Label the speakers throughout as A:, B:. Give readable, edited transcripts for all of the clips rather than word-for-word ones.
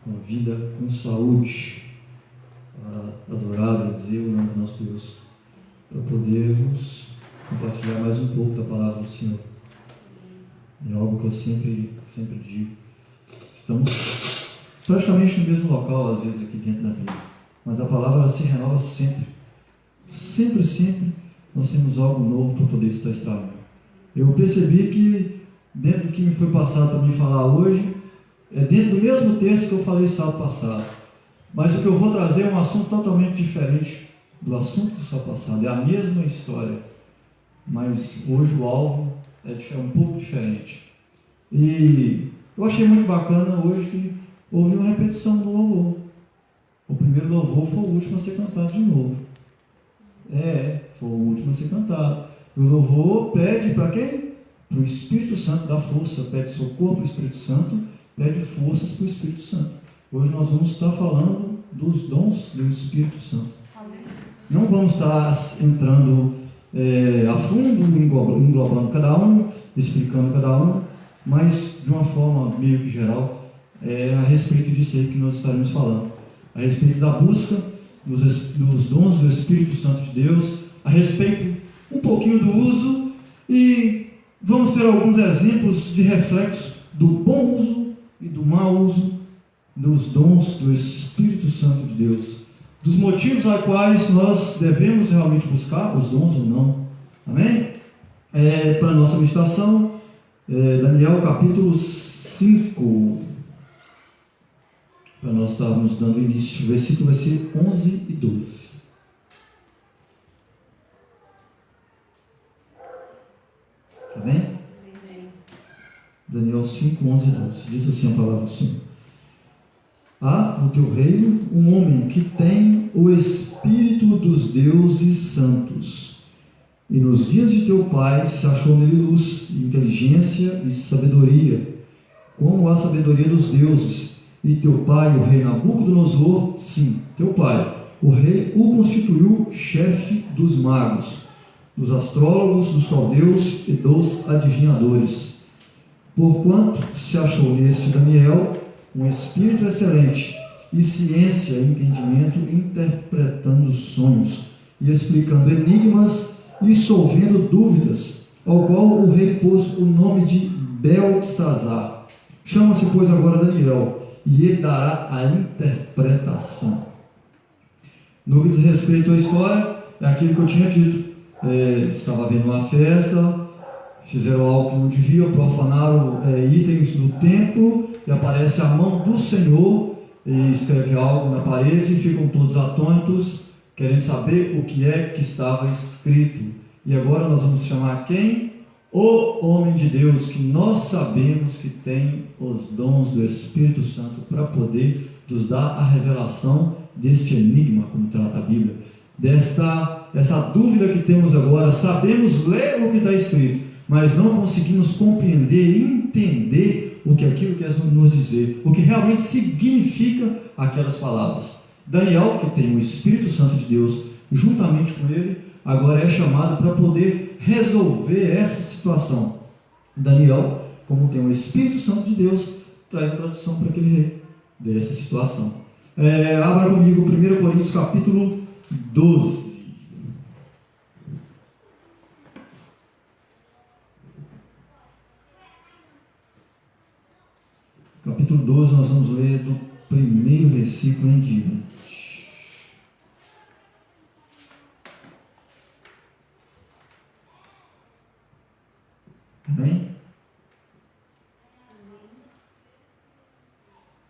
A: uma vida com saúde, para adorar, benzer o nome do nosso Deus, para podermos compartilhar mais um pouco da palavra do Senhor. É algo que eu sempre digo. Estamos praticamente no mesmo local, às vezes, aqui dentro da Bíblia, mas a palavra ela se renova sempre. Sempre nós temos algo novo para poder estar extraindo. Eu percebi que, dentro do que me foi passado para me falar hoje, é dentro do mesmo texto que eu falei sábado passado. Mas o que eu vou trazer é um assunto totalmente diferente do assunto do sábado passado. É a mesma história, mas hoje o alvo é um pouco diferente. E eu achei muito bacana hoje que houve uma repetição do louvor. O primeiro louvor foi o último a ser cantado de novo. Foi o último a ser cantado. O louvor pede para quem? Para o Espírito Santo dar força, pede socorro para o Espírito Santo, pede forças para o Espírito Santo. Hoje nós vamos estar falando dos dons do Espírito Santo. Amém. Não vamos estar entrando a fundo, englobando cada um, explicando cada um, mas de uma forma meio que geral, a respeito disso aí que nós estaremos falando. A respeito da busca dos dons do Espírito Santo de Deus, a respeito um pouquinho do uso, e vamos ter alguns exemplos de reflexo do bom uso e do mau uso dos dons do Espírito Santo de Deus, dos motivos a quais nós devemos realmente buscar os dons ou não. Amém? Para a nossa meditação, Daniel capítulo 5, para nós estarmos dando início. O versículo vai ser 11 e 12. Amém? Amém. Daniel 5, 11 e 12. Diz assim a palavra do Senhor: há no teu reino um homem que tem o Espírito dos deuses santos, e nos dias de teu pai se achou nele luz, inteligência e sabedoria, como a sabedoria dos deuses. E teu pai, o rei Nabucodonosor, sim, teu pai, o rei, o constituiu chefe dos magos, dos astrólogos, dos caldeus e dos adivinhadores. Porquanto se achou neste Daniel um espírito excelente, e ciência e entendimento, interpretando sonhos, e explicando enigmas, e solvendo dúvidas, ao qual o rei pôs o nome de Beltesazar. Chama-se, pois, agora Daniel, e ele dará a interpretação. No que diz respeito à história, é aquilo que eu tinha dito. Estava havendo uma festa, fizeram algo que não deviam, profanaram itens do templo, e aparece a mão do Senhor, e escreve algo na parede, e ficam todos atônitos, querendo saber o que é que estava escrito. E agora nós vamos chamar quem? O homem de Deus, que nós sabemos que tem os dons do Espírito Santo para poder nos dar a revelação deste enigma, como trata a Bíblia, essa dúvida que temos agora. Sabemos ler o que está escrito, mas não conseguimos compreender e entender o que aquilo quer nos dizer, o que realmente significa aquelas palavras. Daniel, que tem o Espírito Santo de Deus juntamente com ele, agora é chamado para poder resolver essa situação. Daniel, como tem o Espírito Santo de Deus, traz a tradução para aquele rei dessa situação. Abra comigo 1 Coríntios capítulo 12. Capítulo 12, nós vamos ler do primeiro versículo em diante. Amém?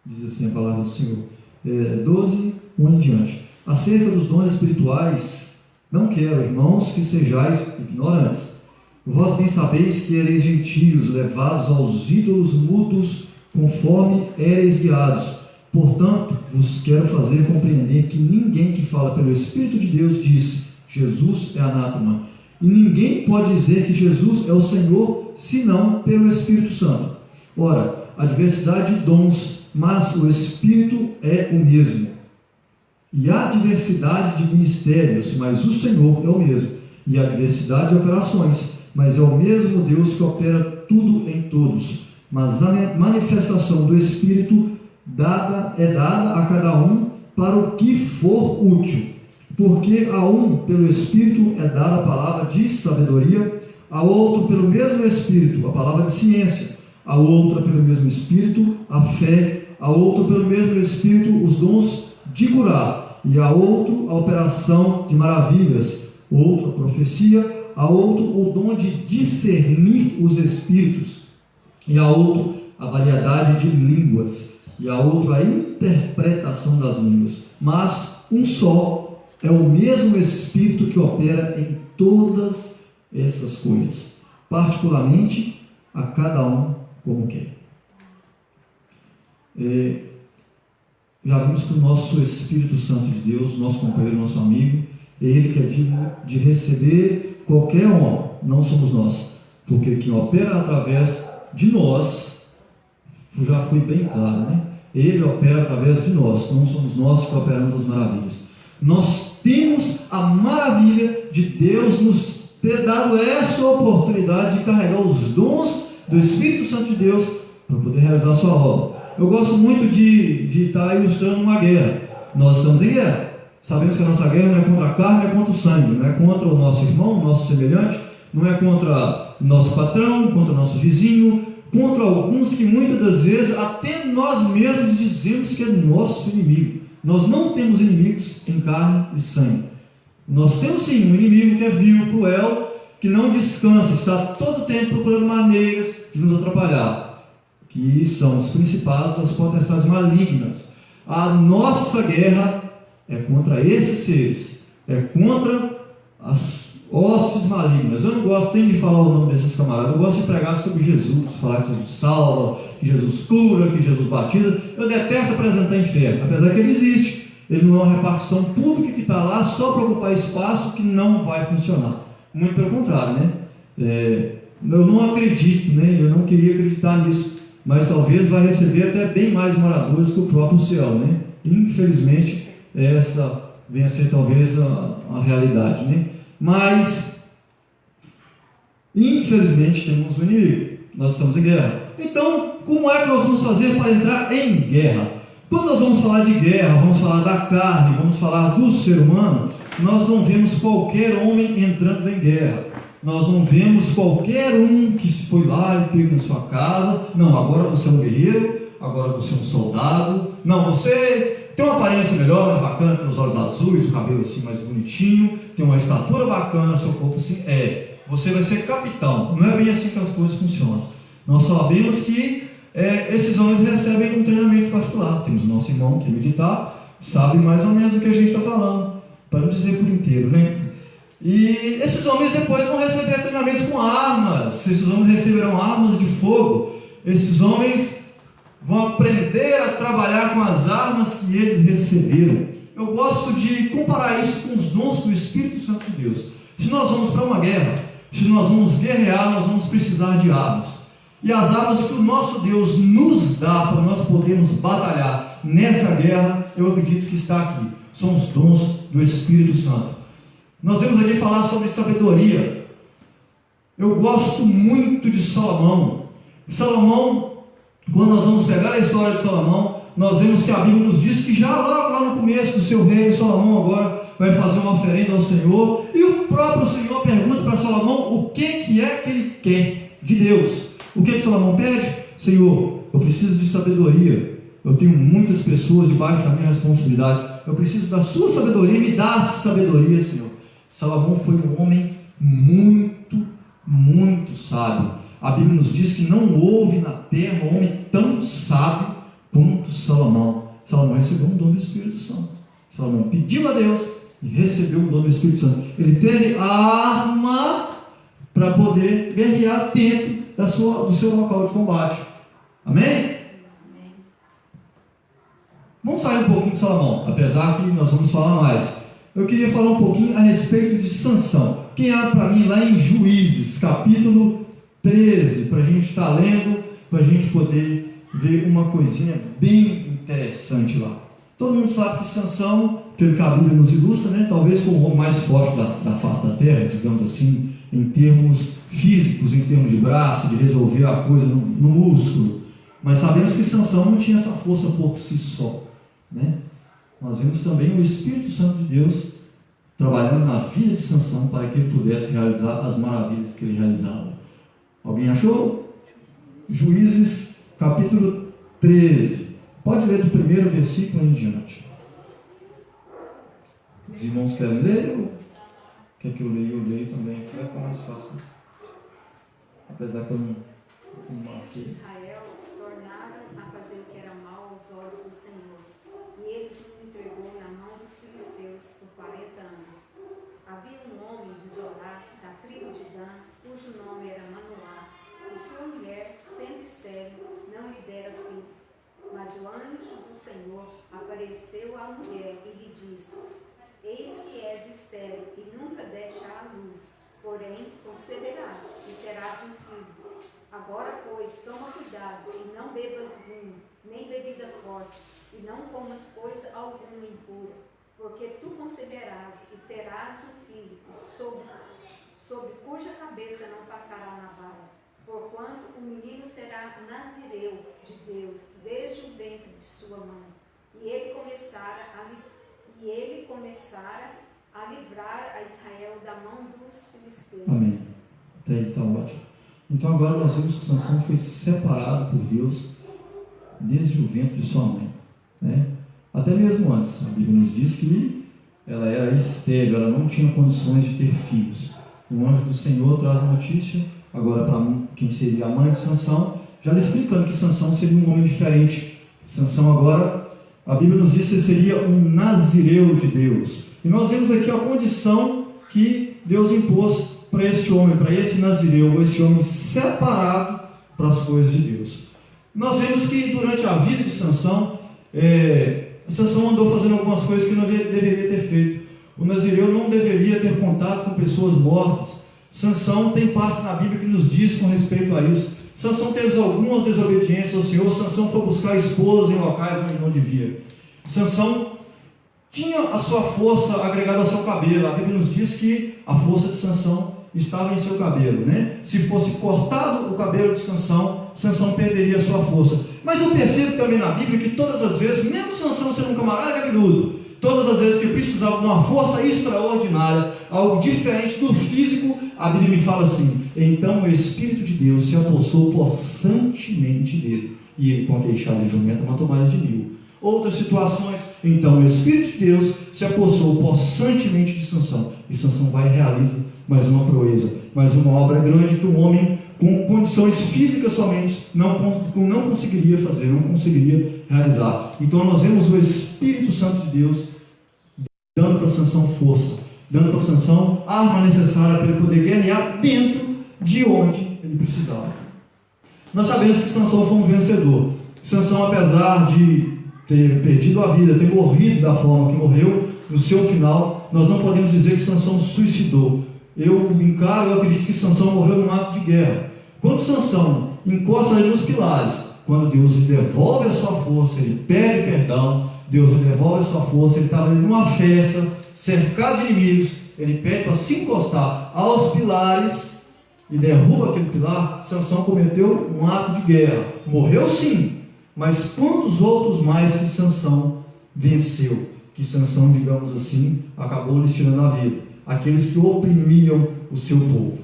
A: Diz assim a palavra do Senhor. 12, 1 em diante. Acerca dos dons espirituais, não quero, irmãos, que sejais ignorantes. Vós bem sabeis que ereis gentios, levados aos ídolos mudos, conforme éreis guiados. Portanto, vos quero fazer compreender que ninguém que fala pelo Espírito de Deus diz: Jesus é anátema. E ninguém pode dizer que Jesus é o Senhor, senão pelo Espírito Santo. Ora, há diversidade de dons, mas o Espírito é o mesmo. E há diversidade de ministérios, mas o Senhor é o mesmo. E há diversidade de operações, mas é o mesmo Deus que opera tudo em todos. Mas a manifestação do Espírito é dada a cada um para o que for útil, porque a um pelo Espírito é dada a palavra de sabedoria, a outro pelo mesmo Espírito a palavra de ciência, a outra pelo mesmo Espírito a fé, a outro pelo mesmo Espírito os dons de curar, e a outro a operação de maravilhas, outro a profecia, a outro o dom de discernir os espíritos, e a outro a variedade de línguas, e a outro a interpretação das línguas. Mas um só é o mesmo Espírito que opera em todas essas coisas, particularmente a cada um como quer. Já vimos que o nosso Espírito Santo de Deus, nosso companheiro, nosso amigo, é Ele que é digno de receber qualquer homem, não somos nós, porque quem opera através de nós, já foi bem claro, né? Ele opera através de nós, não somos nós que operamos as maravilhas. Nós temos a maravilha de Deus nos ter dado essa oportunidade de carregar os dons do Espírito Santo de Deus para poder realizar a sua obra. Eu gosto muito de estar ilustrando uma guerra. Nós estamos em guerra. Sabemos que a nossa guerra não é contra a carne, é contra o sangue, não é contra o nosso irmão, o nosso semelhante, não é contra o nosso patrão, contra o nosso vizinho, contra alguns que muitas das vezes até nós mesmos dizemos que é nosso inimigo. Nós não temos inimigos em carne e sangue. Nós temos sim um inimigo que é vil, cruel, que não descansa, está todo o tempo procurando maneiras de nos atrapalhar, que são os principados, as potestades malignas. A nossa guerra é contra esses seres, é contra as hostes malignas. Eu não gosto nem de falar o nome desses camaradas, eu gosto de pregar sobre Jesus, falar que Jesus salva, que Jesus cura, que Jesus batiza. Eu detesto apresentar inferno, apesar que ele existe. Ele não é uma repartição pública que está lá só para ocupar espaço, que não vai funcionar. Muito pelo contrário, né? Eu não acredito, né? Eu não queria acreditar nisso, mas talvez vai receber até bem mais moradores que o próprio céu, né? Infelizmente, essa venha a ser talvez a realidade, né? Mas, infelizmente, temos um inimigo. Nós estamos em guerra. Então, como é que nós vamos fazer para entrar em guerra? Quando nós vamos falar de guerra, vamos falar da carne, vamos falar do ser humano, nós não vemos qualquer homem entrando em guerra. Nós não vemos qualquer um que foi lá e pegou na sua casa. Não, agora você é um guerreiro, agora você é um soldado. Não, você tem uma aparência melhor, mais bacana, tem os olhos azuis, o cabelo assim mais bonitinho, tem uma estatura bacana, seu corpo assim. Você vai ser capitão. Não é bem assim que as coisas funcionam. Nós sabemos que esses homens recebem um treinamento particular. Temos o nosso irmão que é militar, sabe mais ou menos do que a gente está falando, para não dizer por inteiro, né? E esses homens depois vão receber treinamentos com armas. Esses homens receberão armas de fogo. Esses homens vão aprender a trabalhar com as armas que eles receberam. Eu gosto de comparar isso com os dons do Espírito Santo de Deus. Se nós vamos para uma guerra, se nós vamos guerrear, nós vamos precisar de armas. E as armas que o nosso Deus nos dá para nós podermos batalhar nessa guerra, eu acredito que está aqui. São os dons do Espírito Santo. Nós vamos aqui falar sobre sabedoria. Eu gosto muito de Salomão. Salomão, quando nós vamos pegar a história de Salomão, nós vemos que a Bíblia nos diz que já lá no começo do seu reino, Salomão agora vai fazer uma oferenda ao Senhor, e o próprio Senhor pergunta para Salomão o que é que ele quer de Deus. O que Salomão pede? Senhor, eu preciso de sabedoria, eu tenho muitas pessoas debaixo da minha responsabilidade, eu preciso da sua sabedoria, me dá sabedoria, Senhor. Salomão foi um homem muito, muito sábio. A Bíblia nos diz que não houve na terra um homem tão sábio quanto Salomão. Salomão recebeu um dom do Espírito Santo. Salomão pediu a Deus e recebeu um dom do Espírito Santo. Ele teve a arma para poder guerrear dentro do seu local de combate. Amém? Vamos sair um pouquinho de Salomão, apesar que nós vamos falar mais. Eu queria falar um pouquinho a respeito de Sansão. Quem abre para mim lá em Juízes, capítulo 13, para a gente estar lendo, para a gente poder ver uma coisinha bem interessante lá. Todo mundo sabe que Sansão, pelo que a Bíblia nos ilustra, né, talvez foi o homem mais forte da face da terra, digamos assim, em termos físicos, em termos de braço, de resolver a coisa no músculo. Mas sabemos que Sansão não tinha essa força por si só, né? Nós vemos também o Espírito Santo de Deus trabalhando na vida de Sansão para que ele pudesse realizar as maravilhas que ele realizava. Alguém achou? Juízes capítulo 13. Pode ler do primeiro versículo em diante. Os irmãos querem ler? Quer que eu leia? Eu leio também. Vai ficar mais fácil. Apesar que eu não
B: Os filhos de Israel tornaram a fazer o que era mal aos olhos do Senhor, e ele os entregou na mão dos filisteus por 40 anos. Havia um homem de Zorá, da tribo de Dan, cujo nome era Manoá, e sua mulher, sendo estéril, não lhe dera filhos. Mas o anjo do Senhor apareceu à mulher e lhe disse: Eis que és estéril e nunca deste à luz, porém conceberás e terás um filho. Agora, pois, toma cuidado e não bebas vinho, nem bebida forte, e não comas coisa alguma impura, porque tu conceberás e terás um filho, sobre cuja cabeça não passará navalha. Porquanto o menino será nazireu de Deus desde o ventre de sua mãe, e ele começara a livrar a Israel da mão dos filisteus.
A: Amém. Até aí está ótimo. Então agora nós vemos que Sansão foi separado por Deus desde o ventre de sua mãe, né? Até mesmo antes, a Bíblia nos diz que ela era estéril, ela não tinha condições de ter filhos. O anjo do Senhor traz a notícia, agora para quem seria a mãe de Sansão, já lhe explicando que Sansão seria um homem diferente. Sansão agora, a Bíblia nos diz que seria um nazireu de Deus. E nós vemos aqui a condição que Deus impôs para este homem, para esse nazireu, esse homem separado para as coisas de Deus. Nós vemos que durante a vida de Sansão, Sansão andou fazendo algumas coisas que não deveria ter feito. O nazireu não deveria ter contato com pessoas mortas. Sansão tem partes na Bíblia que nos diz com respeito a isso. Sansão teve algumas desobediências ao Senhor. Sansão foi buscar esposa em locais onde não devia. Sansão tinha a sua força agregada ao seu cabelo. A Bíblia nos diz que a força de Sansão estava em seu cabelo, né? Se fosse cortado o cabelo de Sansão, Sansão perderia a sua força. Mas eu percebo também na Bíblia que todas as vezes, mesmo Sansão sendo um camarada cabeludo, todas as vezes que precisava de uma força extraordinária, algo diferente do físico, a Bíblia me fala assim: então o Espírito de Deus se apossou possantemente dele, e ele, com a queixada de jumenta, matou mais de 1000. Outras situações, então o Espírito de Deus se apossou possantemente de Sansão, e Sansão vai e realiza mais uma proeza, mais uma obra grande que um homem com condições físicas somente não conseguiria fazer, não conseguiria realizar. Então nós vemos o Espírito Santo de Deus dando para Sansão força, dando para Sansão a arma necessária para ele poder guerrear dentro de onde ele precisava. Nós sabemos que Sansão foi um vencedor. Sansão, apesar de ter perdido a vida, ter morrido da forma que morreu, no seu final, nós não podemos dizer que Sansão suicidou. Eu acredito que Sansão morreu num ato de guerra. Quando Sansão encosta ali nos pilares, quando Deus lhe devolve a sua força, ele pede perdão, Deus lhe devolve a sua força, ele estava numa festa, cercado de inimigos, ele pede para se encostar aos pilares e derruba aquele pilar. Sansão cometeu um ato de guerra, morreu sim, mas quantos outros mais que Sansão venceu, que Sansão, digamos assim, acabou lhes tirando a vida? Aqueles que oprimiam o seu povo.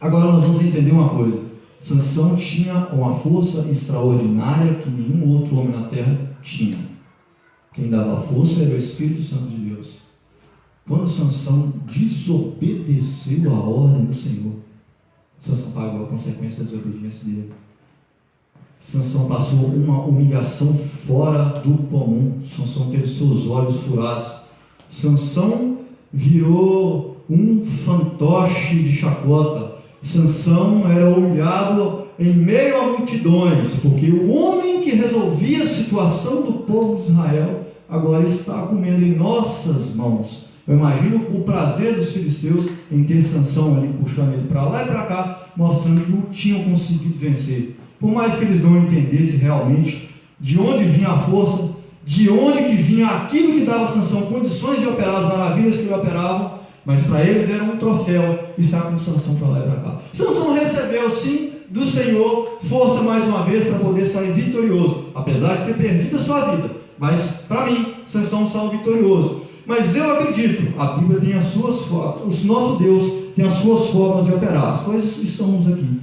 A: Agora nós vamos entender uma coisa: Sansão tinha uma força extraordinária que nenhum outro homem na terra tinha. Quem dava força era o Espírito Santo de Deus. Quando Sansão desobedeceu a ordem do Senhor, Sansão pagou a consequência da desobediência dele. Sansão passou uma humilhação fora do comum. Sansão teve seus olhos furados. Sansão virou um fantoche de chacota. Sansão era humilhado em meio a multidões, porque o homem que resolvia a situação do povo de Israel agora está comendo em nossas mãos. Eu imagino o prazer dos filisteus em ter Sansão ali puxando ele para lá e para cá, mostrando que não tinham conseguido vencer. Por mais que eles não entendessem realmente de onde vinha a força, de onde que vinha aquilo que dava a Sansão condições de operar as maravilhas que ele operava, mas para eles era um troféu estar com Sansão para lá e para cá. Sansão recebeu sim do Senhor força mais uma vez para poder sair vitorioso, apesar de ter perdido a sua vida. Mas para mim, Sansão saiu vitorioso. Mas eu acredito, a Bíblia tem as suas formas, o nosso Deus tem as suas formas de operar. As coisas estão aqui,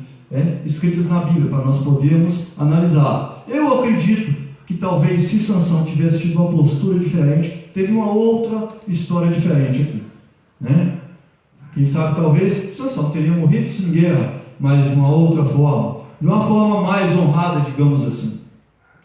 A: escritas na Bíblia, para nós podermos analisar. Eu acredito que talvez se Sansão tivesse tido uma postura diferente, teria uma outra história diferente aqui, Quem sabe talvez Sansão teria morrido sem guerra, mas de uma outra forma, de uma forma mais honrada, digamos assim.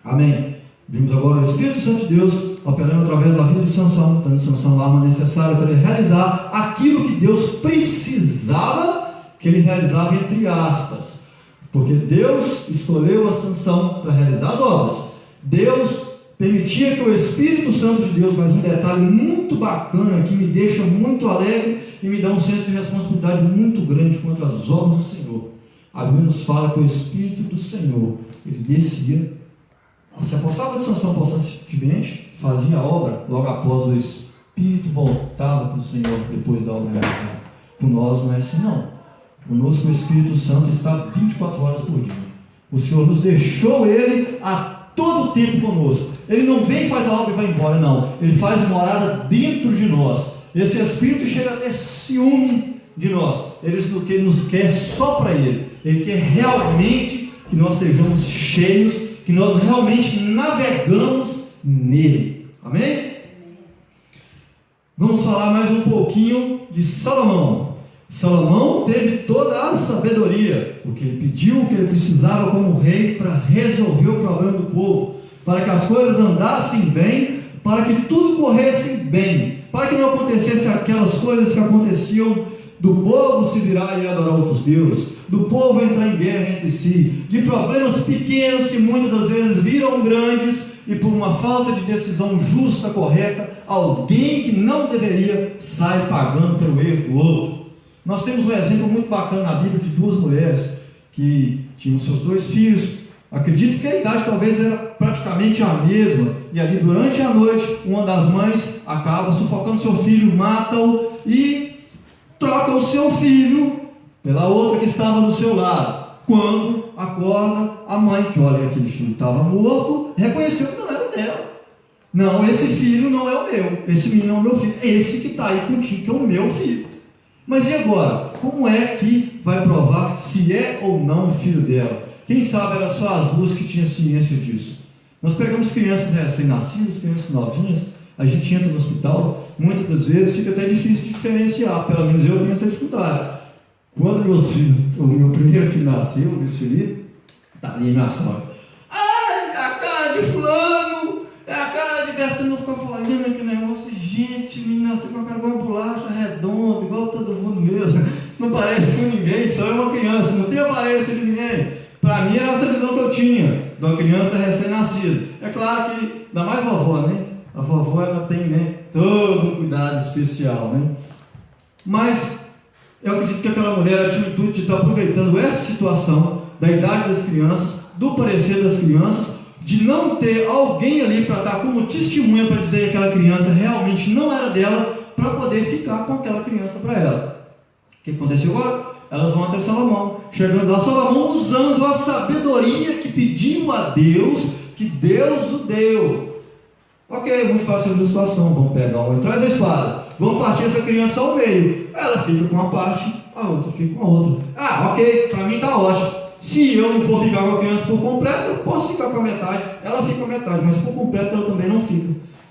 A: Amém. Vimos agora o Espírito Santo de Deus operando através da vida de Sansão, dando Sansão a arma necessária para ele realizar aquilo que Deus precisava que ele realizava, entre aspas, porque Deus escolheu a Sansão para realizar as obras. Deus permitia que o Espírito Santo de Deus, mas um detalhe muito bacana que me deixa muito alegre e me dá um senso de responsabilidade muito grande quanto às obras do Senhor. A Bíblia nos fala que o Espírito do Senhor, ele descia, se apostava de Sansão constantemente, fazia a obra, logo após o Espírito voltava para o Senhor depois da obra realizada. Com nós não é assim não. Conosco o Espírito Santo está 24 horas por dia. O Senhor nos deixou ele a todo tempo conosco. Ele não vem, faz a obra e vai embora, não. Ele faz morada dentro de nós. Esse Espírito chega a ter ciúme de nós. Ele nos quer só para Ele. Ele quer realmente que nós sejamos cheios, que nós realmente navegamos nele. Amém? Vamos falar mais um pouquinho de Salomão. Salomão teve toda a sabedoria, o que ele pediu, o que ele precisava como rei para resolver o problema do povo, para que as coisas andassem bem, para que tudo corresse bem, para que não acontecesse aquelas coisas que aconteciam do povo se virar e adorar outros deuses, do povo entrar em guerra entre si, de problemas pequenos que muitas das vezes viram grandes e por uma falta de decisão justa, correta, alguém que não deveria sai pagando pelo erro do outro. Nós temos um exemplo muito bacana na Bíblia de duas mulheres que tinham seus 2 filhos. Acredito que a idade talvez era praticamente a mesma, e ali durante a noite uma das mães acaba sufocando seu filho, mata-o e troca o seu filho pela outra que estava do seu lado. Quando acorda, a mãe, que olha que aquele filho estava morto, reconheceu que não era o dela. Não, esse filho não é o meu, esse menino não é o meu filho, esse que está aí contigo que é o meu filho. Mas e agora? Como é que vai provar se é ou não o filho dela? Quem sabe era só as duas que tinham ciência disso. Nós pegamos crianças recém-nascidas, crianças novinhas, a gente entra no hospital, muitas das vezes fica até difícil de diferenciar, pelo menos eu tenho essa dificuldade. Quando meus filhos, o meu primeiro filho nasceu, o Luiz Felipe, está ali na sogra. Ai, a cara de fulano, é a cara de Bertão, não ficou olhando aquele negócio. Gente, o menino nasceu com a cara igual uma bolacha redonda, igual todo mundo mesmo. Não parece com ninguém, só é uma criança, não tem aparência de ninguém. Para mim era essa visão que eu tinha de uma criança recém-nascida. É claro que, ainda mais vovó, a vovó ela tem todo um cuidado especial, Mas eu acredito que aquela mulher tinha o intuito de estar aproveitando essa situação da idade das crianças, do parecer das crianças, de não ter alguém ali para dar como testemunha para dizer que aquela criança realmente não era dela, para poder ficar com aquela criança para ela. O que aconteceu agora? Elas vão até Salomão, chegando lá, Salomão usando a sabedoria que pediu a Deus, que Deus o deu. Ok, muito fácil a situação, vamos pegar um e traz a espada, vamos partir essa criança ao meio, ela fica com uma parte, a outra fica com a outra. Ok, para mim está ótimo. Se eu não for ficar com a criança por completo, eu posso ficar com a metade, ela fica com a metade, mas por completo ela também não fica.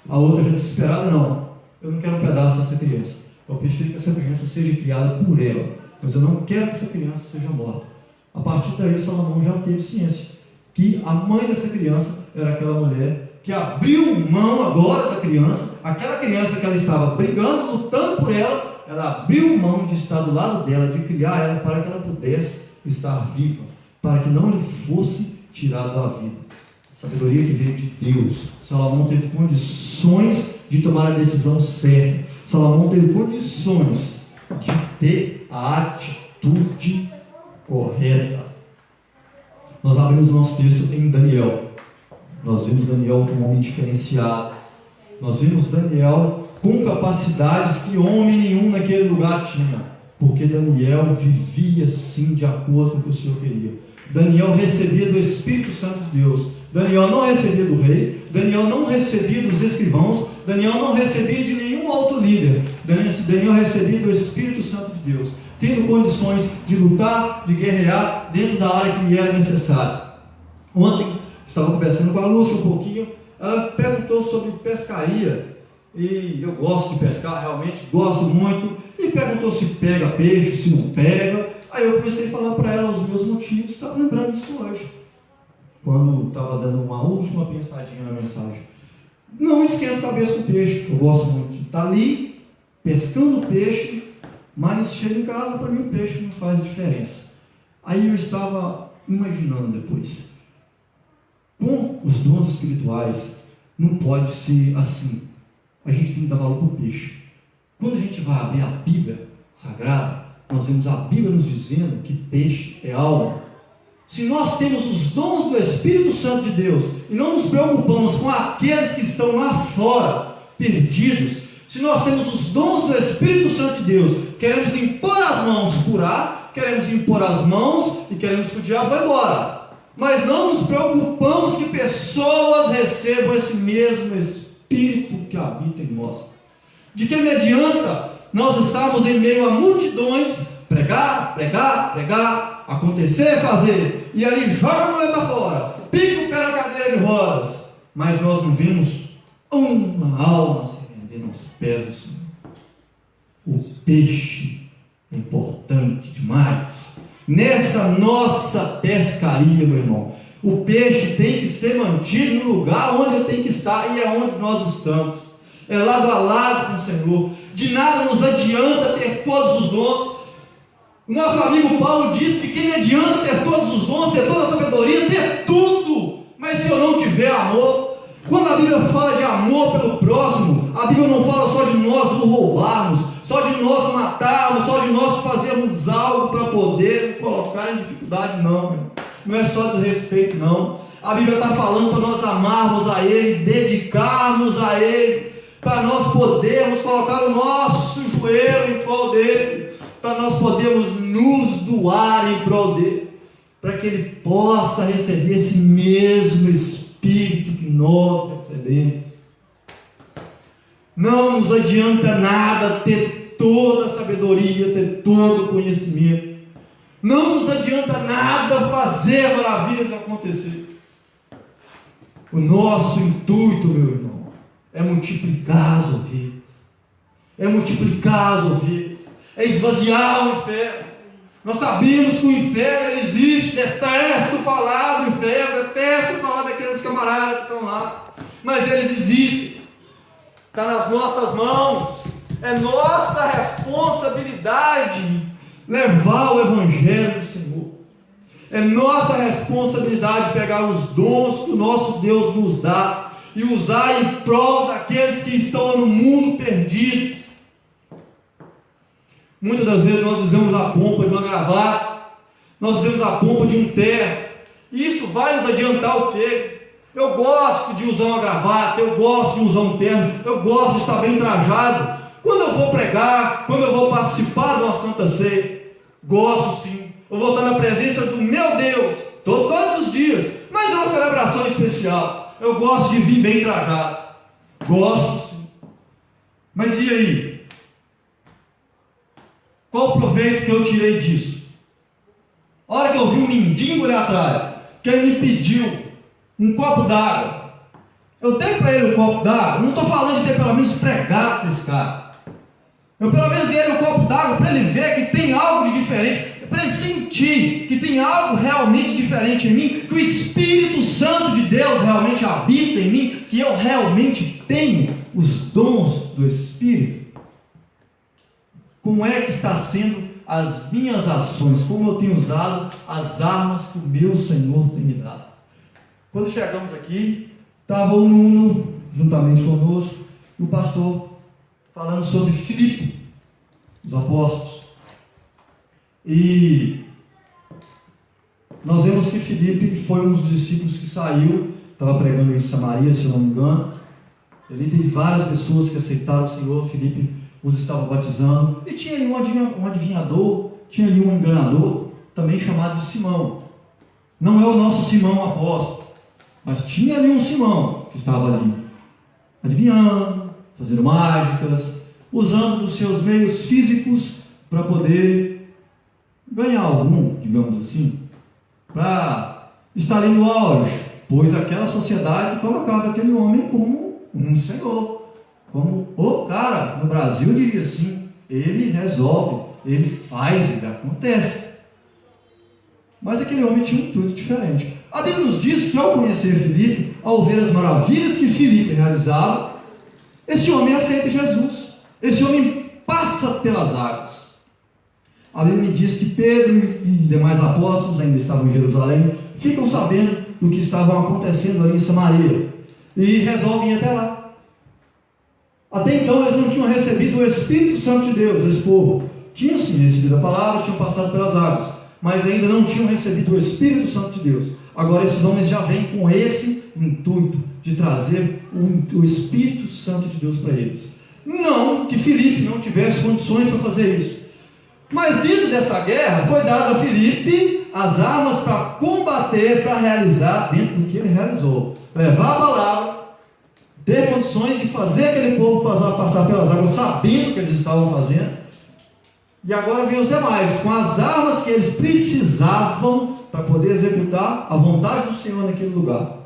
A: A outra já desesperada, não, eu não quero um pedaço dessa criança, eu prefiro que essa criança seja criada por ela, mas eu não quero que essa criança seja morta. A partir daí Salomão já teve ciência que a mãe dessa criança era aquela mulher que abriu mão agora da criança, aquela criança que ela estava brigando, lutando por ela, ela abriu mão de estar do lado dela, de criar ela para que ela pudesse estar viva, para que não lhe fosse tirado a vida. Sabedoria que veio de Deus. Salomão teve condições de tomar a decisão certa. Salomão teve condições de ter a atitude correta. Nós abrimos o nosso texto em Daniel. Nós vimos Daniel como um homem diferenciado. Nós vimos Daniel com capacidades que homem nenhum naquele lugar tinha, porque Daniel vivia sim de acordo com o que o Senhor queria. Daniel recebia do Espírito Santo de Deus. Daniel não recebia do rei, Daniel não recebia dos escrivãos, Daniel não recebia de nenhum alto líder. Daniel recebia do Espírito Santo de Deus, tendo condições de lutar, de guerrear dentro da área que lhe era necessária. Ontem estava conversando com a Lúcia um pouquinho, ela perguntou sobre pescaria, e eu gosto de pescar, realmente gosto muito, e perguntou se pega peixe, se não pega. Aí eu comecei a falar para ela os meus motivos, estava lembrando disso hoje, quando estava dando uma última pensadinha na mensagem. Não esquento a cabeça com peixe, eu gosto muito de estar ali, pescando peixe, mas chego em casa, para mim o peixe não faz diferença. Aí eu estava imaginando depois, com os dons espirituais, não pode ser assim. A gente tem que dar valor para o peixe. Quando a gente vai abrir a Bíblia Sagrada, nós vemos a Bíblia nos dizendo que peixe é alma. Se nós temos os dons do Espírito Santo de Deus e não nos preocupamos com aqueles que estão lá fora, perdidos, se nós temos os dons do Espírito Santo de Deus, queremos impor as mãos, curar, queremos impor as mãos e queremos que o diabo vá embora, mas não nos preocupamos que pessoas recebam esse mesmo Espírito que habita em nós. De que me adianta nós estarmos em meio a multidões, pregar, acontecer, fazer, e aí joga a mulher para fora, pica o pé na cadeira de rodas, mas nós não vemos uma alma se render aos pés do Senhor. O peixe é importante demais nessa nossa pescaria, meu irmão. O peixe tem que ser mantido no lugar onde ele tem que estar, e é onde nós estamos, é lado a lado com o Senhor. De nada nos adianta ter todos os dons. O nosso amigo Paulo disse que quem me adianta ter todos os dons, ter toda a sabedoria, ter tudo, mas se eu não tiver amor. Quando a Bíblia fala de amor pelo próximo, a Bíblia não fala só de nós nos roubarmos, só de nós matarmos, só de nós fazermos algo para poder colocar em dificuldade, não. Não é só desrespeito, não. A Bíblia está falando para nós amarmos a Ele, dedicarmos a Ele, para nós podermos colocar o nosso joelho em prol dele, para nós podermos nos doar em prol dele, para que ele possa receber esse mesmo Espírito que nós recebemos. Não nos adianta nada ter toda a sabedoria, ter todo o conhecimento. Não nos adianta nada fazer maravilhas acontecer. O nosso intuito, meu irmão, é multiplicar as ovelhas, é multiplicar as ovelhas, é esvaziar o inferno. Nós sabemos que o inferno ele existe, detesto falar do inferno, detesto falar daqueles camaradas que estão lá, mas eles existem, está nas nossas mãos, é nossa responsabilidade levar o Evangelho do Senhor, é nossa responsabilidade pegar os dons que o nosso Deus nos dá e usar em prol daqueles que estão no mundo perdidos. Muitas das vezes nós usamos a pompa de uma gravata, nós usamos a pompa de um terno, e isso vai nos adiantar o quê? Eu gosto de usar uma gravata, eu gosto de usar um terno, eu gosto de estar bem trajado, quando eu vou pregar, quando eu vou participar de uma Santa Ceia, gosto sim, eu vou estar na presença do meu Deus, todos os dias, mas é uma celebração especial, eu gosto de vir bem trajado, gosto sim, mas e aí? Qual o proveito que eu tirei disso? A hora que eu vi um mendigo ali atrás, que ele me pediu um copo d'água, eu dei para ele um copo d'água, não estou falando de ter pelo menos pregado para esse cara, eu pelo menos dei ele um copo d'água para ele ver que tem algo de diferente, para ele sentir que tem algo realmente diferente em mim, que o Espírito Santo de Deus realmente habita em mim, que eu realmente tenho os dons do Espírito. Como é que está sendo as minhas ações? Como eu tenho usado as armas que o meu Senhor tem me dado? Quando chegamos aqui, estava o Nuno juntamente conosco, e o pastor falando sobre Filipe, os apóstolos. E nós vemos que Filipe foi um dos discípulos que saiu, estava pregando em Samaria, se eu não me engano. Ali teve várias pessoas que aceitaram o Senhor. Filipe os estava batizando, e tinha ali um adivinhador, tinha ali um enganador, também chamado de Simão. Não é o nosso Simão apóstolo, mas tinha ali um Simão que estava ali, adivinhando, fazendo mágicas, usando dos seus meios físicos para poder ganhar algum, digamos assim, para estar ali no auge, pois aquela sociedade colocava aquele homem como um senhor, como o cara. No Brasil diria assim: ele resolve, ele faz, ele acontece. Mas aquele homem tinha um intuito diferente. A Bíblia nos diz que ao conhecer Filipe, ao ver as maravilhas que Filipe realizava, esse homem aceita Jesus. Esse homem passa pelas águas. A Bíblia me diz que Pedro e demais apóstolos ainda estavam em Jerusalém, ficam sabendo do que estava acontecendo ali em Samaria e resolvem ir até lá. Até então eles não tinham recebido o Espírito Santo de Deus, esse povo. Tinham sim recebido a palavra, tinham passado pelas águas, mas ainda não tinham recebido o Espírito Santo de Deus. Agora esses homens já vêm com esse intuito de trazer o Espírito Santo de Deus para eles. Não que Filipe não tivesse condições para fazer isso, mas dentro dessa guerra foi dado a Filipe as armas para combater, para realizar dentro do que ele realizou, levar a palavra, ter condições de fazer aquele povo passar pelas águas, sabendo o que eles estavam fazendo. E agora vem os demais, com as armas que eles precisavam para poder executar a vontade do Senhor naquele lugar.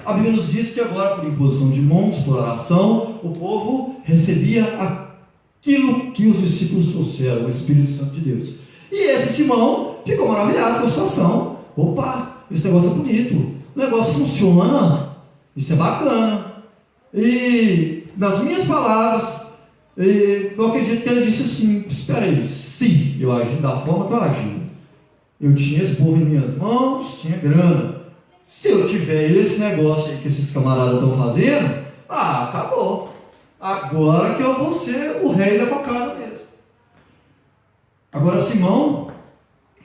A: A Bíblia nos diz que agora, por imposição de mãos, por oração, o povo recebia aquilo que os discípulos trouxeram, o Espírito Santo de Deus. E esse Simão ficou maravilhado com a situação. Opa, esse negócio é bonito, o negócio funciona, isso é bacana. E nas minhas palavras, eu acredito que ele disse assim: espera aí, se eu agir da forma que eu agi, eu tinha esse povo em minhas mãos, tinha grana. Se eu tiver esse negócio aí que esses camaradas estão fazendo, acabou. Agora que eu vou ser o rei da cocada mesmo. Agora Simão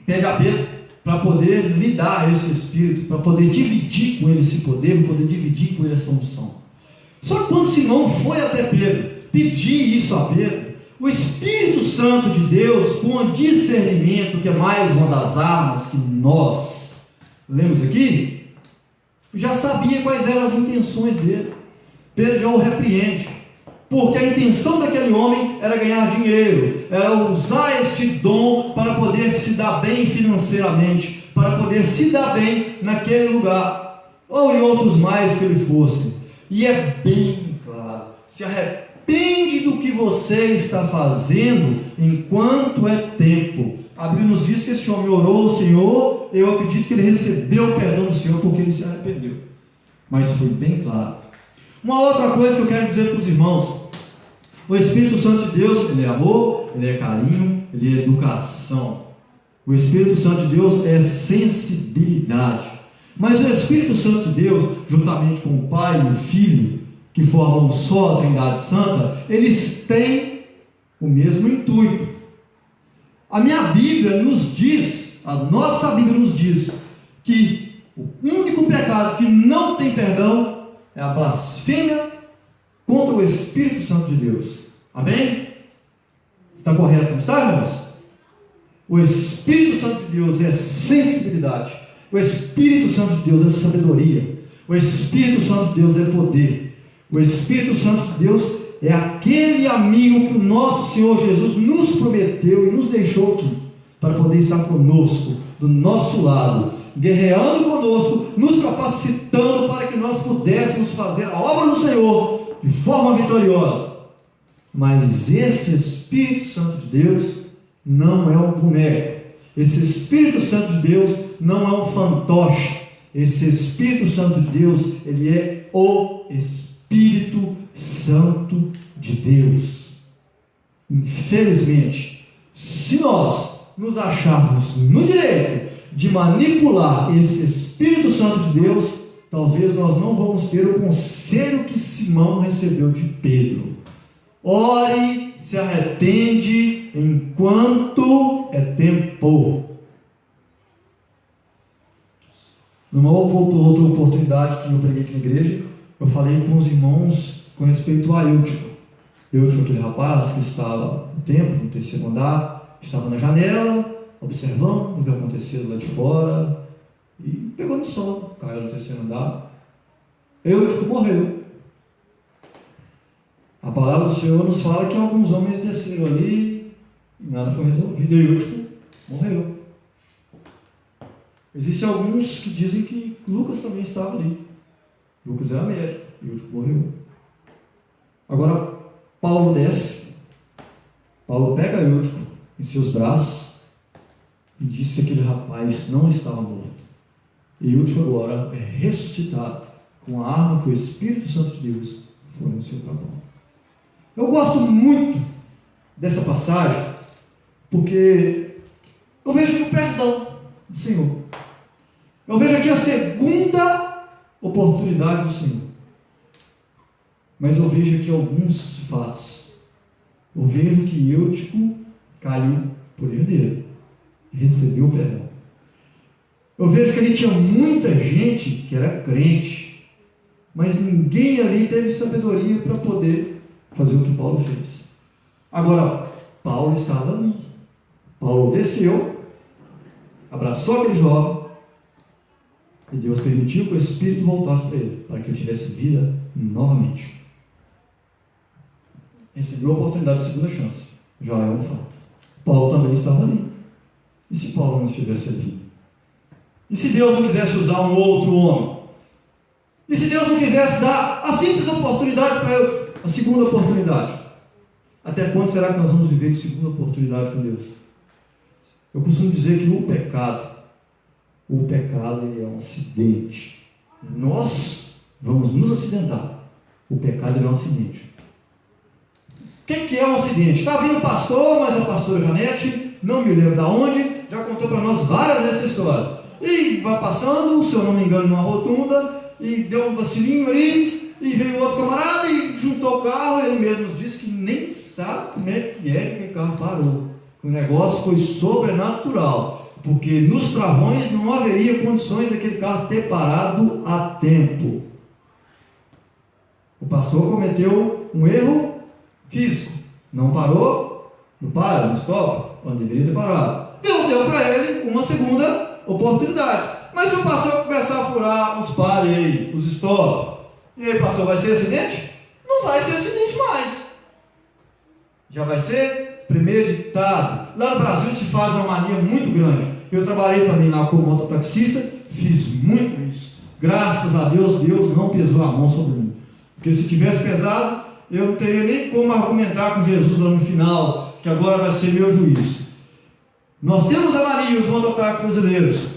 A: pede a Pedro para poder lhe dar esse espírito, para poder dividir com ele esse poder, para poder dividir com ele essa unção. Só que quando Simão foi até Pedro pedir isso a Pedro, o Espírito Santo de Deus, com discernimento, que é mais uma das armas que nós lemos aqui, já sabia quais eram as intenções dele. Pedro já o repreende, porque a intenção daquele homem era ganhar dinheiro, era usar esse dom para poder se dar bem financeiramente, para poder se dar bem naquele lugar, ou em outros mais que ele fosse. E é bem claro: se arrepende do que você está fazendo enquanto é tempo. A Bíblia nos diz que esse homem orou ao Senhor. Eu acredito que ele recebeu o perdão do Senhor porque ele se arrependeu. Mas foi bem claro. Uma outra coisa que eu quero dizer para os irmãos: o Espírito Santo de Deus, ele é amor, ele é carinho, ele é educação. O Espírito Santo de Deus é sensibilidade. Mas o Espírito Santo de Deus, juntamente com o Pai e o Filho, que formam só a Trindade Santa, eles têm o mesmo intuito. A minha Bíblia nos diz, a nossa Bíblia nos diz, que o único pecado que não tem perdão é a blasfêmia contra o Espírito Santo de Deus. Amém? Está correto, não está, irmãos? O Espírito Santo de Deus é sensibilidade. O Espírito Santo de Deus é sabedoria. O Espírito Santo de Deus é poder. O Espírito Santo de Deus é aquele amigo que o nosso Senhor Jesus nos prometeu e nos deixou aqui, para poder estar conosco, do nosso lado, guerreando conosco, nos capacitando para que nós pudéssemos fazer a obra do Senhor de forma vitoriosa. Mas esse Espírito Santo de Deus não é um boneco. Esse Espírito Santo de Deus não é um fantoche. Esse Espírito Santo de Deus, ele é o Espírito Santo de Deus. Infelizmente, se nós nos acharmos no direito de manipular esse Espírito Santo de Deus, talvez nós não vamos ter o conselho que Simão recebeu de Pedro. Ore, se arrepende enquanto é tempo. Numa outra oportunidade que eu preguei aqui na igreja, eu falei com os irmãos com respeito a Eutico. Eutico, aquele rapaz que estava no templo, no terceiro andar, estava na janela, observando o que acontecia lá de fora, pegou no sono, caiu no terceiro andar. Eutico morreu. A palavra do Senhor nos fala que alguns homens desceram ali e nada foi resolvido. E Eutico morreu. Existem alguns que dizem que Lucas também estava ali. Lucas era médico, Eutico morreu. Agora, Paulo desce. Paulo pega Eutico em seus braços e diz que aquele rapaz não estava morto. E Eutico agora é ressuscitado com a arma que o Espírito Santo de Deus forneceu para Paulo. Eu gosto muito dessa passagem porque eu vejo aqui o perdão do Senhor. Eu vejo aqui a segunda oportunidade do Senhor. Mas eu vejo aqui alguns fatos. Eu vejo que Eutico caiu por herdeiro, recebeu o perdão. Eu vejo que ali tinha muita gente que era crente, mas ninguém ali teve sabedoria para poder fazer o que Paulo fez. Agora, Paulo estava ali. Paulo desceu, abraçou aquele jovem, e Deus permitiu que o Espírito voltasse para ele, para que ele tivesse vida novamente. Recebeu a oportunidade de segunda chance. Já é um fato. Paulo também estava ali. E se Paulo não estivesse ali? E se Deus não quisesse usar um outro homem? E se Deus não quisesse dar a simples oportunidade para eu, a segunda oportunidade? Até quando será que nós vamos viver de segunda oportunidade com Deus? Eu costumo dizer que o pecado é um acidente. Nós vamos nos acidentar. O pecado é um acidente. O que é um acidente? Está vindo o pastor, mas a pastora Janete, não me lembro de onde, já contou para nós várias vezes essa história. E vai passando, se eu não me engano, numa rotunda, e deu um vacilinho ali, e veio outro camarada e juntou o carro, ele mesmo disse que nem sabe como é que aquele carro parou. O negócio foi sobrenatural, porque nos travões não haveria condições daquele carro ter parado a tempo. O pastor cometeu um erro físico, não parou, não para, não stop, onde deveria ter parado. Deus deu para ele uma segunda oportunidade. Mas se o pastor começar a furar os pares aí, os stop, e aí, pastor, vai ser acidente? Não vai ser acidente mais. Já vai ser premeditado. Lá no Brasil se faz uma mania muito grande. Eu trabalhei também lá como mototaxista, fiz muito isso. Graças a Deus, Deus não pesou a mão sobre mim. Porque se tivesse pesado, eu não teria nem como argumentar com Jesus lá no final, que agora vai ser meu juiz. Nós temos a mania, os mototáxis brasileiros.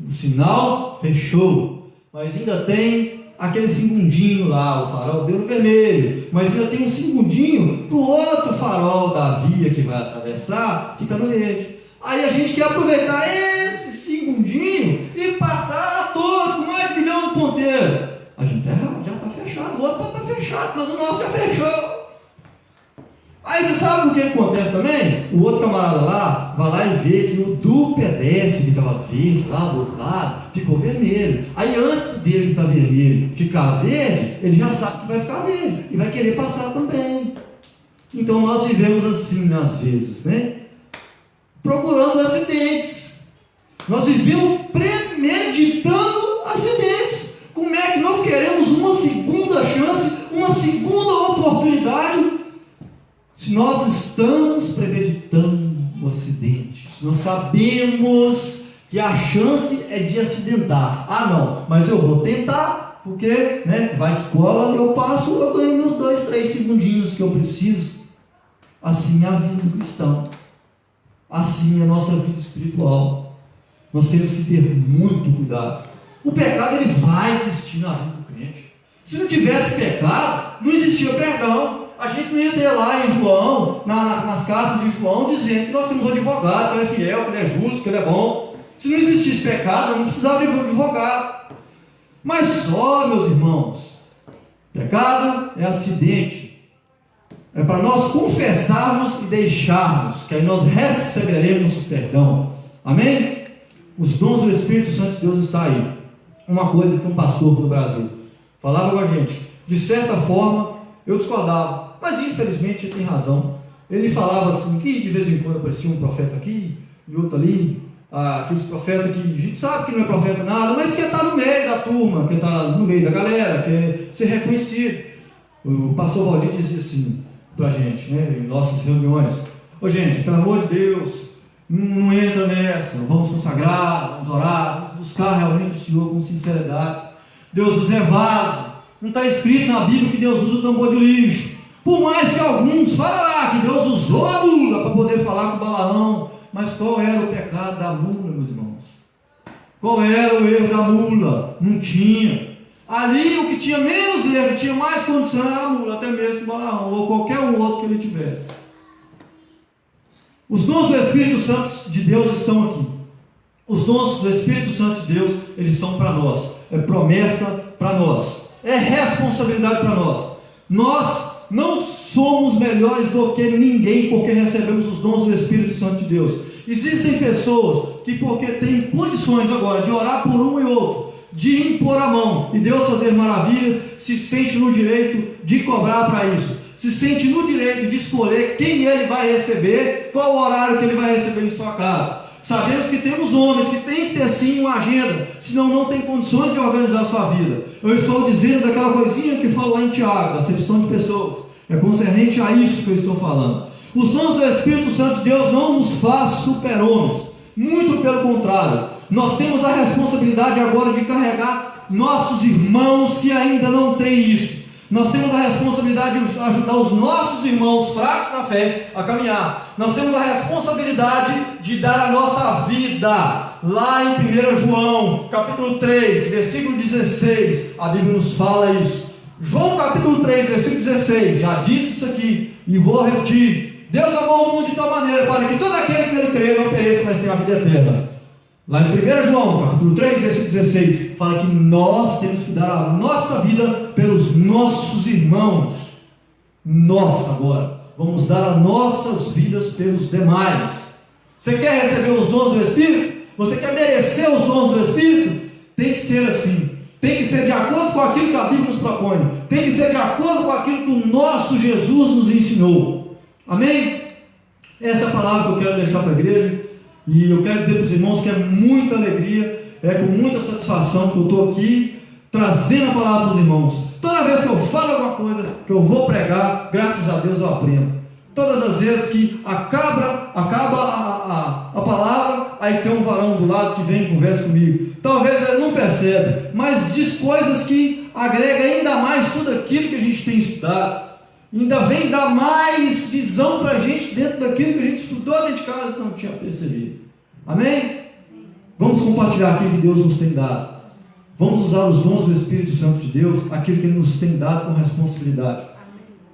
A: O sinal fechou, mas ainda tem aquele segundinho lá, o farol deu no vermelho, mas ainda tem um segundinho para o outro farol da via que vai atravessar, fica no verde. Aí a gente quer aproveitar esse segundinho e passar todo, com mais de 1 milhão de ponteiro. A gente está errado, já está fechado, o outro pode estar fechado, mas o nosso já fechou. Aí você sabe o que acontece também? O outro camarada lá, vai lá e vê que o do pedestre que estava verde, lá do outro lado, ficou vermelho. Aí antes do dele que está vermelho ficar verde, ele já sabe que vai ficar verde e vai querer passar também. Então nós vivemos assim às vezes, né? Procurando acidentes. Nós vivemos premeditando acidentes. Como é que nós queremos uma segunda chance, uma segunda oportunidade, se nós estamos premeditando o acidente? Se nós sabemos que a chance é de acidentar. Ah não, mas eu vou tentar, porque né, vai que cola, eu passo, eu ganho meus 2, 3 segundinhos que eu preciso. Assim é a vida do cristão. Assim é a nossa vida espiritual. Nós temos que ter muito cuidado. O pecado ele vai existir na vida do crente. Se não tivesse pecado, não existia perdão. A gente não ia ter lá em João, nas cartas de João, dizendo que nós temos um advogado, que ele é fiel, que ele é justo, que ele é bom. Se não existisse pecado, não precisava de um advogado. Mas só, meus irmãos, pecado é acidente. É para nós confessarmos e deixarmos, que aí nós receberemos perdão. Amém? Os dons do Espírito Santo de Deus está aí. Uma coisa que um pastor do Brasil falava com a gente, de certa forma, eu discordava, mas infelizmente ele tem razão. Ele falava assim, que de vez em quando aparecia um profeta aqui e outro ali, aqueles profetas que a gente sabe que não é profeta nada, mas quer estar no meio da turma, quer estar no meio da galera, quer ser reconhecido. O pastor Valdir dizia assim para a gente, né, em nossas reuniões: ô gente, pelo amor de Deus, não entra nessa, vamos consagrar, vamos orar, vamos buscar realmente o Senhor com sinceridade. Deus usa vaso, não está escrito na Bíblia que Deus usa o tambor de lixo, por mais que alguns falem lá que Deus usou a mula para poder falar com Balaão. Mas qual era o pecado da mula, meus irmãos? Qual era o erro da mula? Não tinha. Ali o que tinha menos erro, que tinha mais condição, era a mula, até mesmo que Balaão, ou qualquer um outro que ele tivesse. Os dons do Espírito Santo de Deus estão aqui. Os dons do Espírito Santo de Deus, eles são para nós. É promessa para nós. É responsabilidade para nós. Nós não somos melhores do que ninguém porque recebemos os dons do Espírito Santo de Deus. Existem pessoas que, porque têm condições agora de orar por um e outro, de impor a mão e Deus fazer maravilhas, se sente no direito de cobrar para isso, se sente no direito de escolher quem ele vai receber, qual o horário que ele vai receber em sua casa. Sabemos que temos homens que têm que ter sim uma agenda, senão não tem condições de organizar a sua vida. Eu estou dizendo daquela coisinha que falou lá em Tiago, da acepção de pessoas. É concernente a isso que eu estou falando. Os dons do Espírito Santo de Deus não nos faz super-homens, muito pelo contrário. Nós temos a responsabilidade agora de carregar nossos irmãos que ainda não têm isso. Nós temos a responsabilidade de ajudar os nossos irmãos fracos na fé a caminhar. Nós temos a responsabilidade de dar a nossa vida. Lá em 1 João, capítulo 3, versículo 16, a Bíblia nos fala isso. João capítulo 3, versículo 16, já disse isso aqui e vou repetir: Deus amou o mundo de tal maneira para que todo aquele que nele crê não pereça, mas tenha a vida eterna. Lá em 1 João capítulo 3, versículo 16, fala que nós temos que dar a nossa vida pelos nossos irmãos. Nós agora vamos dar as nossas vidas pelos demais. Você quer receber os dons do Espírito? Você quer merecer os dons do Espírito? Tem que ser assim. Tem que ser de acordo com aquilo que a Bíblia nos propõe. Tem que ser de acordo com aquilo que o nosso Jesus nos ensinou. Amém? Essa é a palavra que eu quero deixar para a igreja. E eu quero dizer para os irmãos que é muita alegria, é com muita satisfação que eu estou aqui trazendo a palavra para os irmãos. Toda vez que eu falo alguma coisa, que eu vou pregar, graças a Deus eu aprendo. Todas as vezes que acaba a palavra, aí tem um varão do lado que vem e conversa comigo. Talvez ele não percebe, mas diz coisas que agrega ainda mais tudo aquilo que a gente tem estudado. Ainda vem dar mais visão para a gente dentro daquilo que a gente estudou dentro de casa e não tinha percebido. Amém? Vamos compartilhar aquilo que Deus nos tem dado. Vamos usar os dons do Espírito Santo de Deus, aquilo que Ele nos tem dado com responsabilidade.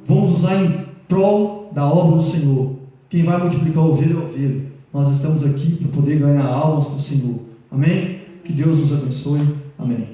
A: Vamos usar em prol da obra do Senhor. Quem vai multiplicar o ovelha é o ovelha. Nós estamos aqui para poder ganhar almas para o Senhor. Amém? Que Deus nos abençoe. Amém.